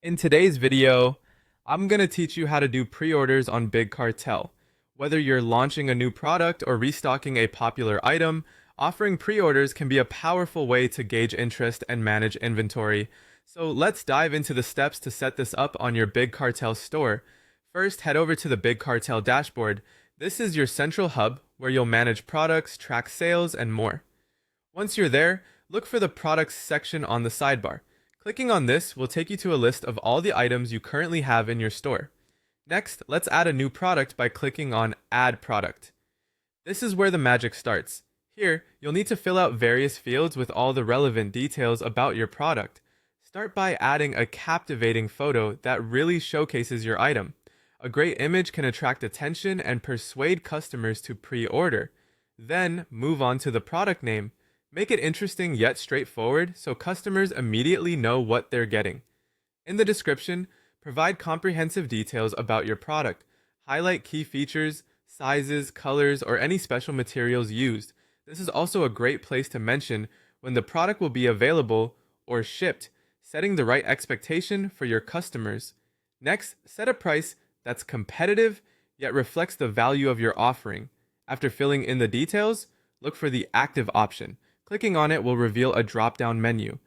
In today's video, I'm going to teach you how to do pre-orders on Big Cartel. Whether you're launching a new product or restocking a popular item, offering pre-orders can be a powerful way to gauge interest and manage inventory. So let's dive into the steps to set this up on your Big Cartel store. First, head over to the Big Cartel dashboard. This is your central hub where you'll manage products, track sales, and more. Once you're there, look for the products section on the sidebar. Clicking on this will take you to a list of all the items you currently have in your store. Next, let's add a new product by clicking on Add Product. This is where the magic starts. Here, you'll need to fill out various fields with all the relevant details about your product. Start by adding a captivating photo that really showcases your item. A great image can attract attention and persuade customers to pre-order. Then, move on to the product name. Make it interesting yet straightforward so customers immediately know what they're getting. In the description, provide comprehensive details about your product. Highlight key features, sizes, colors, or any special materials used. This is also a great place to mention when the product will be available or shipped, setting the right expectation for your customers. Next, set a price that's competitive yet reflects the value of your offering. After filling in the details, look for the active option. Clicking on it will reveal a drop-down menu.